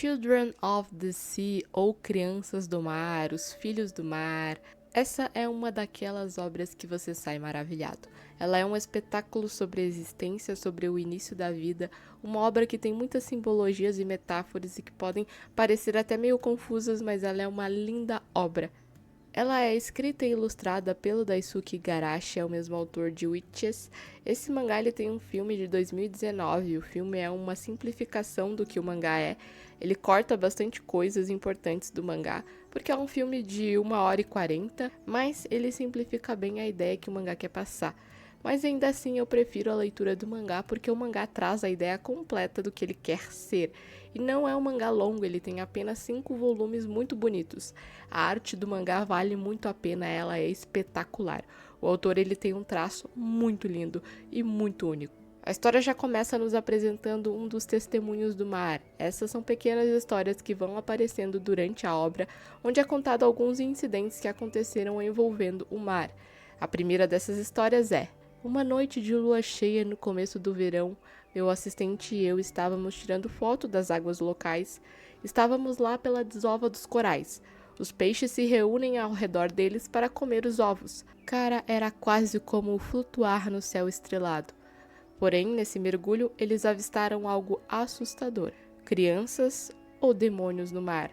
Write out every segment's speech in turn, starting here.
Children of the Sea, ou Crianças do Mar, Os Filhos do Mar. Essa é uma daquelas obras que você sai maravilhado. Ela é um espetáculo sobre a existência, sobre o início da vida, uma obra que tem muitas simbologias e metáforas e que podem parecer até meio confusas, mas ela é uma linda obra. Ela é escrita e ilustrada pelo Daisuke Igarashi, é o mesmo autor de Witches. Esse mangá ele tem um filme de 2019, o filme é uma simplificação do que o mangá é. Ele corta bastante coisas importantes do mangá, porque é um filme de 1h40, mas ele simplifica bem a ideia que o mangá quer passar. Mas ainda assim eu prefiro a leitura do mangá porque o mangá traz a ideia completa do que ele quer ser. E não é um mangá longo, ele tem apenas 5 volumes muito bonitos. A arte do mangá vale muito a pena, ela é espetacular. O autor ele tem um traço muito lindo e muito único. A história já começa nos apresentando um dos testemunhos do mar. Essas são pequenas histórias que vão aparecendo durante a obra, onde é contado alguns incidentes que aconteceram envolvendo o mar. A primeira dessas histórias é: uma noite de lua cheia no começo do verão, meu assistente e eu estávamos tirando foto das águas locais. Estávamos lá pela desova dos corais. Os peixes se reúnem ao redor deles para comer os ovos. Cara, era quase como flutuar no céu estrelado. Porém, nesse mergulho, eles avistaram algo assustador: crianças ou demônios no mar.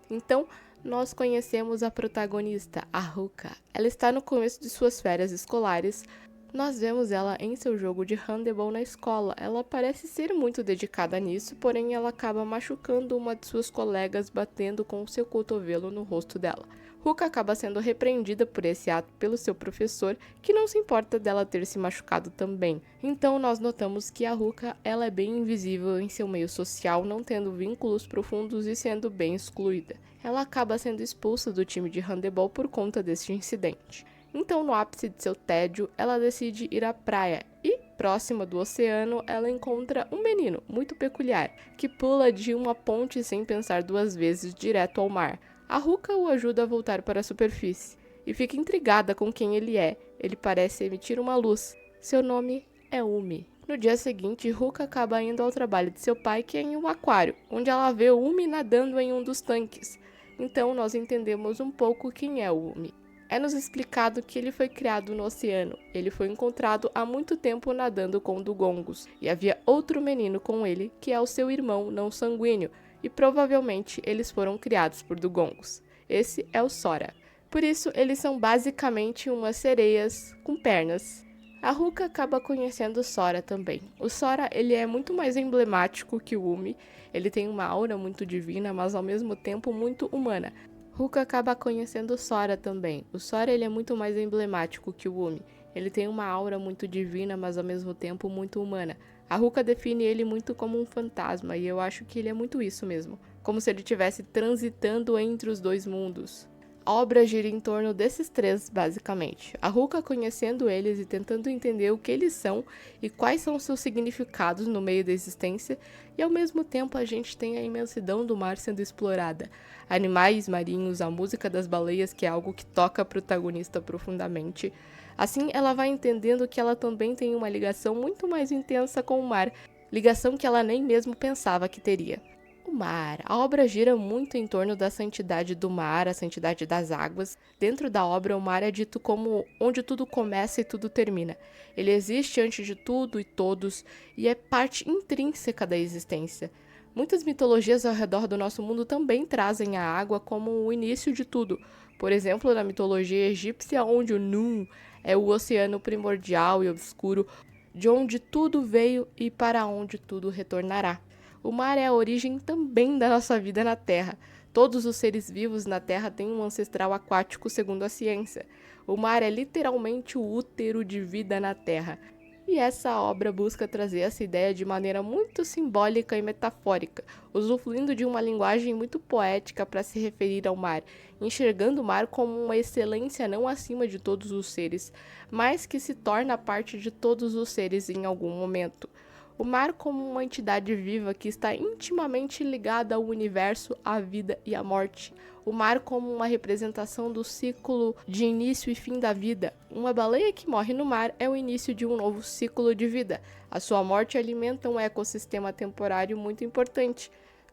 Então, nós conhecemos a protagonista, a Ruka. Ela está no começo de suas férias escolares. Nós vemos ela em seu jogo de handebol na escola. Ela parece ser muito dedicada nisso, porém ela acaba machucando uma de suas colegas batendo com seu cotovelo no rosto dela. Ruka acaba sendo repreendida por esse ato pelo seu professor, que não se importa dela ter se machucado também. Então nós notamos que a Ruka ela é bem invisível em seu meio social, não tendo vínculos profundos e sendo bem excluída. Ela acaba sendo expulsa do time de handebol por conta deste incidente. Então, no ápice de seu tédio, ela decide ir à praia e, próxima do oceano, ela encontra um menino muito peculiar, que pula de uma ponte sem pensar duas vezes direto ao mar. A Ruka o ajuda a voltar para a superfície e fica intrigada com quem ele é. Ele parece emitir uma luz. Seu nome é Umi. No dia seguinte, Ruka acaba indo ao trabalho de seu pai, que é em um aquário, onde ela vê Umi nadando em um dos tanques. Então, nós entendemos um pouco quem é o Umi. É-nos explicado que ele foi criado no oceano. Ele foi encontrado há muito tempo nadando com dugongos. E havia outro menino com ele, que é o seu irmão não sanguíneo. E provavelmente eles foram criados por dugongos. Esse é o Sora. Por isso, eles são basicamente umas sereias com pernas. A Ruka acaba conhecendo o Sora também. O Sora ele é muito mais emblemático que o Umi. Ele tem uma aura muito divina, mas ao mesmo tempo muito humana. Ruka acaba conhecendo o Sora também. O Sora ele é muito mais emblemático que o Umi. Ele tem uma aura muito divina, mas ao mesmo tempo muito humana. A Ruka define ele muito como um fantasma, e eu acho que ele é muito isso mesmo. Como se ele estivesse transitando entre os dois mundos. A obra gira em torno desses três, basicamente. A Ruka conhecendo eles e tentando entender o que eles são e quais são seus significados no meio da existência, e ao mesmo tempo a gente tem a imensidão do mar sendo explorada. Animais marinhos, a música das baleias, que é algo que toca a protagonista profundamente. Assim, ela vai entendendo que ela também tem uma ligação muito mais intensa com o mar, ligação que ela nem mesmo pensava que teria. O mar. A obra gira muito em torno da santidade do mar, a santidade das águas. Dentro da obra, o mar é dito como onde tudo começa e tudo termina. Ele existe antes de tudo e todos, e é parte intrínseca da existência. Muitas mitologias ao redor do nosso mundo também trazem a água como o início de tudo. Por exemplo, na mitologia egípcia, onde o Nun é o oceano primordial e obscuro, de onde tudo veio e para onde tudo retornará. O mar é a origem também da nossa vida na Terra. Todos os seres vivos na Terra têm um ancestral aquático, segundo a ciência. O mar é literalmente o útero de vida na Terra. E essa obra busca trazer essa ideia de maneira muito simbólica e metafórica, usufruindo de uma linguagem muito poética para se referir ao mar, enxergando o mar como uma excelência não acima de todos os seres, mas que se torna parte de todos os seres em algum momento. O mar como uma entidade viva que está intimamente ligada ao universo, à vida e à morte. O mar como uma representação do ciclo de início e fim da vida. Uma baleia que morre no mar é o início de um novo ciclo de vida. A sua morte alimenta um ecossistema temporário muito importante.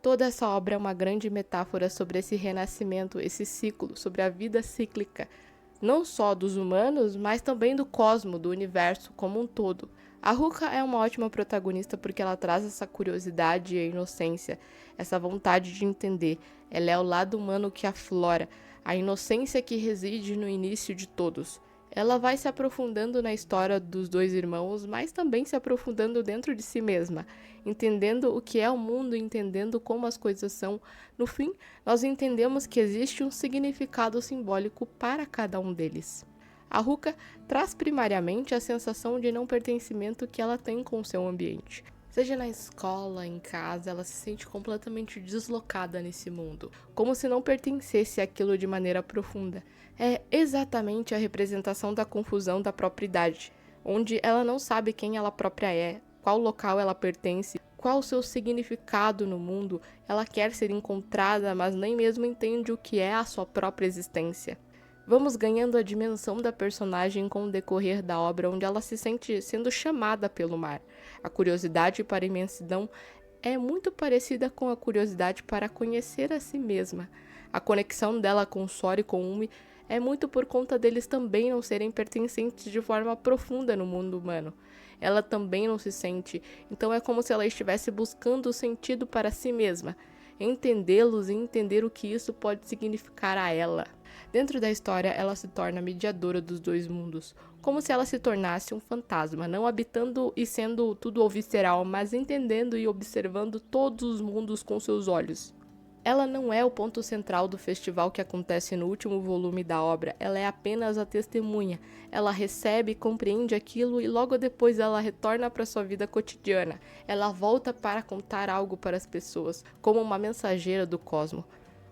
Toda essa obra é uma grande metáfora sobre esse renascimento, esse ciclo, sobre a vida cíclica, não só dos humanos, mas também do cosmo, do universo como um todo. A Ruka é uma ótima protagonista porque ela traz essa curiosidade e a inocência, essa vontade de entender. Ela é o lado humano que aflora, a inocência que reside no início de todos. Ela vai se aprofundando na história dos dois irmãos, mas também se aprofundando dentro de si mesma, entendendo o que é o mundo, entendendo como as coisas são. No fim, nós entendemos que existe um significado simbólico para cada um deles. A Ruka traz primariamente a sensação de não pertencimento que ela tem com o seu ambiente. Seja na escola, em casa, ela se sente completamente deslocada nesse mundo, como se não pertencesse àquilo de maneira profunda. É exatamente a representação da confusão da própria idade, onde ela não sabe quem ela própria é, qual local ela pertence, qual o seu significado no mundo. Ela quer ser encontrada, mas nem mesmo entende o que é a sua própria existência. Vamos ganhando a dimensão da personagem com o decorrer da obra, onde ela se sente sendo chamada pelo mar. A curiosidade para a imensidão é muito parecida com a curiosidade para conhecer a si mesma. A conexão dela com Sora e com Umi é muito por conta deles também não serem pertencentes de forma profunda no mundo humano. Ela também não se sente, então é como se ela estivesse buscando o sentido para si mesma, entendê-los e entender o que isso pode significar a ela. Dentro da história, ela se torna mediadora dos dois mundos, como se ela se tornasse um fantasma, não habitando e sendo tudo ou visceral, mas entendendo e observando todos os mundos com seus olhos. Ela não é o ponto central do festival que acontece no último volume da obra, ela é apenas a testemunha. Ela recebe e compreende aquilo e logo depois ela retorna para sua vida cotidiana. Ela volta para contar algo para as pessoas, como uma mensageira do cosmo.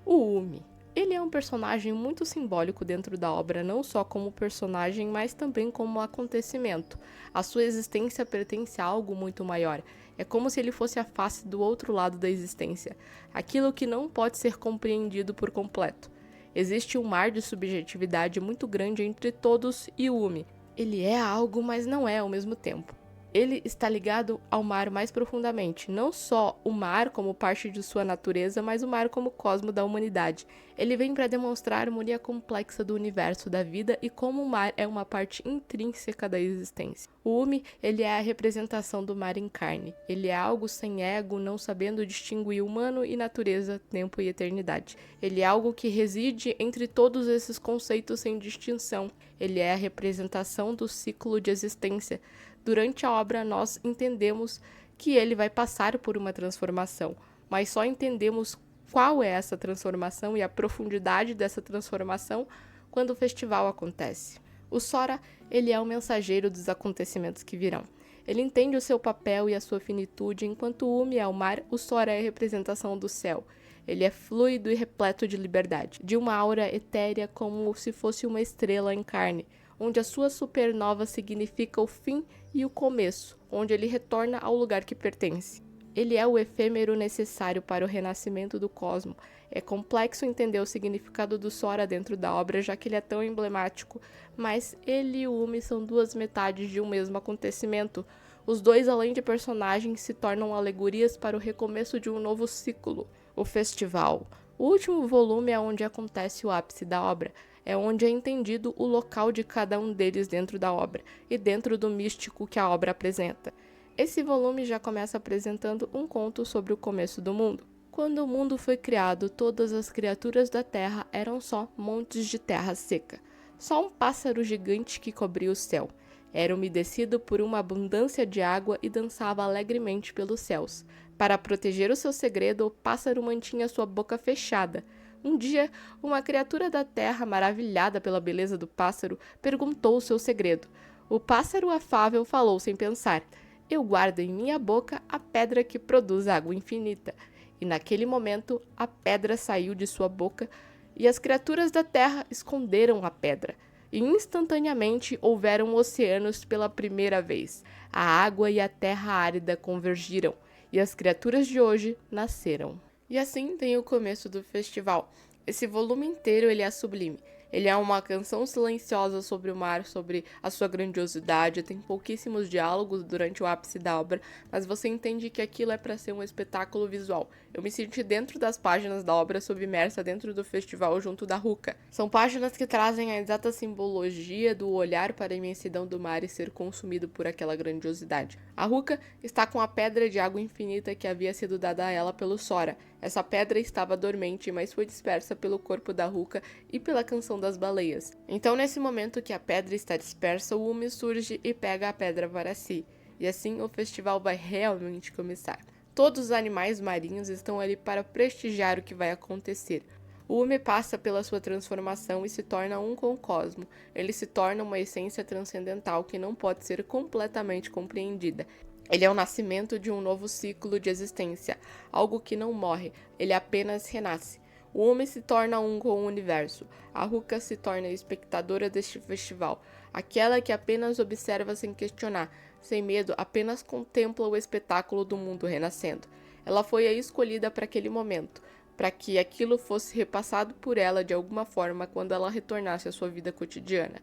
O Umi. Ele é um personagem muito simbólico dentro da obra, não só como personagem, mas também como acontecimento. A sua existência pertence a algo muito maior. É como se ele fosse a face do outro lado da existência, aquilo que não pode ser compreendido por completo. Existe um mar de subjetividade muito grande entre todos e o Umi. Ele é algo, mas não é ao mesmo tempo. Ele está ligado ao mar mais profundamente, não só o mar como parte de sua natureza, mas o mar como cosmo da humanidade. Ele vem para demonstrar a harmonia complexa do universo, da vida e como o mar é uma parte intrínseca da existência. O Umi, ele é a representação do mar em carne. Ele é algo sem ego, não sabendo distinguir humano e natureza, tempo e eternidade. Ele é algo que reside entre todos esses conceitos sem distinção. Ele é a representação do ciclo de existência. Durante a obra, nós entendemos que ele vai passar por uma transformação, mas só entendemos qual é essa transformação e a profundidade dessa transformação quando o festival acontece. O Sora, ele é o mensageiro dos acontecimentos que virão. Ele entende o seu papel e a sua finitude, enquanto o Umi é o mar, o Sora é a representação do céu. Ele é fluido e repleto de liberdade, de uma aura etérea como se fosse uma estrela em carne, onde a sua supernova significa o fim e o começo, onde ele retorna ao lugar que pertence. Ele é o efêmero necessário para o renascimento do cosmo. É complexo entender o significado do Sora dentro da obra, já que ele é tão emblemático, mas ele e o Umi são duas metades de um mesmo acontecimento. Os dois, além de personagens, se tornam alegorias para o recomeço de um novo ciclo, o festival. O último volume é onde acontece o ápice da obra. É onde é entendido o local de cada um deles dentro da obra e dentro do místico que a obra apresenta. Esse volume já começa apresentando um conto sobre o começo do mundo. Quando o mundo foi criado, todas as criaturas da terra eram só montes de terra seca. Só um pássaro gigante que cobria o céu. Era umedecido por uma abundância de água e dançava alegremente pelos céus. Para proteger o seu segredo, o pássaro mantinha sua boca fechada. Um dia, uma criatura da terra, maravilhada pela beleza do pássaro, perguntou o seu segredo. O pássaro afável falou sem pensar: "Eu guardo em minha boca a pedra que produz água infinita." E naquele momento, a pedra saiu de sua boca e as criaturas da terra esconderam a pedra. E instantaneamente houveram oceanos pela primeira vez. A água e a terra árida convergiram e as criaturas de hoje nasceram. E assim tem o começo do festival. Esse volume inteiro ele é sublime. Ele é uma canção silenciosa sobre o mar, sobre a sua grandiosidade, tem pouquíssimos diálogos durante o ápice da obra, mas você entende que aquilo é para ser um espetáculo visual. Eu me senti dentro das páginas da obra, submersa dentro do festival junto da Ruka. São páginas que trazem a exata simbologia do olhar para a imensidão do mar e ser consumido por aquela grandiosidade. A Ruka está com a pedra de água infinita que havia sido dada a ela pelo Sora. Essa pedra estava dormente, mas foi dispersa pelo corpo da Ruka e pela canção das baleias. Então, nesse momento que a pedra está dispersa, o Umi surge e pega a pedra para si. E assim o festival vai realmente começar. Todos os animais marinhos estão ali para prestigiar o que vai acontecer. O Umi passa pela sua transformação e se torna um com o cosmo. Ele se torna uma essência transcendental que não pode ser completamente compreendida. Ele é o nascimento de um novo ciclo de existência, algo que não morre, ele apenas renasce. O homem se torna um com o universo. A Ruka se torna espectadora deste festival, aquela que apenas observa sem questionar, sem medo, apenas contempla o espetáculo do mundo renascendo. Ela foi a escolhida para aquele momento, para que aquilo fosse repassado por ela de alguma forma quando ela retornasse à sua vida cotidiana.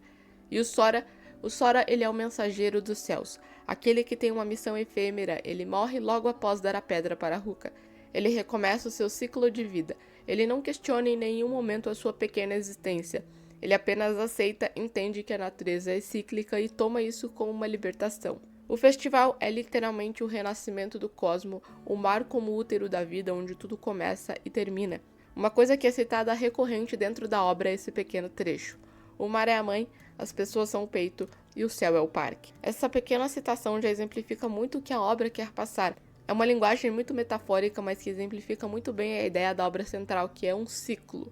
E o Sora, ele é o mensageiro dos céus, aquele que tem uma missão efêmera. Ele morre logo após dar a pedra para a Ruka. Ele recomeça o seu ciclo de vida. Ele não questiona em nenhum momento a sua pequena existência. Ele apenas aceita, entende que a natureza é cíclica e toma isso como uma libertação. O festival é literalmente o renascimento do cosmo, o mar como útero da vida onde tudo começa e termina. Uma coisa que é citada recorrente dentro da obra é esse pequeno trecho. O mar é a mãe, as pessoas são o peito e o céu é o parque. Essa pequena citação já exemplifica muito o que a obra quer passar. É uma linguagem muito metafórica, mas que exemplifica muito bem a ideia da obra central, que é um ciclo.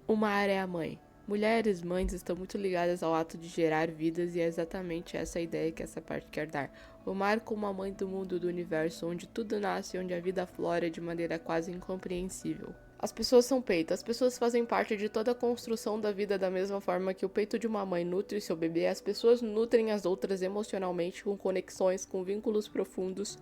O mar é a mãe. Mulheres, mães estão muito ligadas ao ato de gerar vidas e é exatamente essa a ideia que essa parte quer dar. O mar como a mãe do mundo, do universo, onde tudo nasce e onde a vida flora de maneira quase incompreensível. As pessoas são peito, as pessoas fazem parte de toda a construção da vida da mesma forma que o peito de uma mãe nutre seu bebê, as pessoas nutrem as outras emocionalmente, com conexões, com vínculos profundos.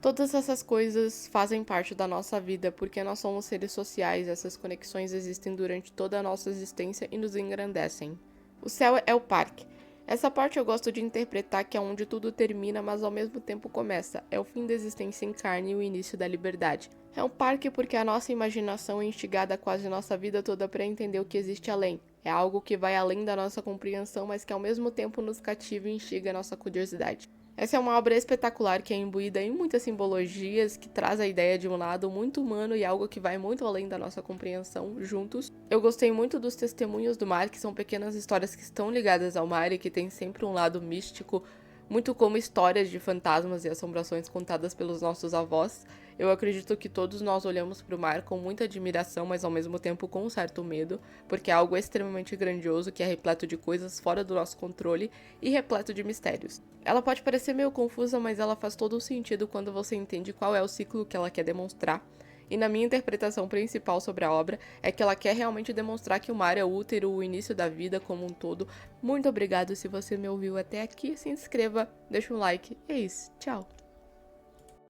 Todas essas coisas fazem parte da nossa vida porque nós somos seres sociais, essas conexões existem durante toda a nossa existência e nos engrandecem. O céu é o parque. Essa parte eu gosto de interpretar que é onde tudo termina, mas ao mesmo tempo começa. É o fim da existência em carne e o início da liberdade. É um parque porque a nossa imaginação é instigada quase nossa vida toda para entender o que existe além. É algo que vai além da nossa compreensão, mas que ao mesmo tempo nos cativa e instiga a nossa curiosidade. Essa é uma obra espetacular que é imbuída em muitas simbologias, que traz a ideia de um lado muito humano e algo que vai muito além da nossa compreensão juntos. Eu gostei muito dos testemunhos do mar, que são pequenas histórias que estão ligadas ao mar e que tem sempre um lado místico, muito como histórias de fantasmas e assombrações contadas pelos nossos avós. Eu acredito que todos nós olhamos para o mar com muita admiração, mas ao mesmo tempo com um certo medo, porque é algo extremamente grandioso que é repleto de coisas fora do nosso controle e repleto de mistérios. Ela pode parecer meio confusa, mas ela faz todo o sentido quando você entende qual é o ciclo que ela quer demonstrar. E na minha interpretação principal sobre a obra é que ela quer realmente demonstrar que o mar é o útero, o início da vida como um todo. Muito obrigado se você me ouviu até aqui, se inscreva, deixa um like, é isso, tchau!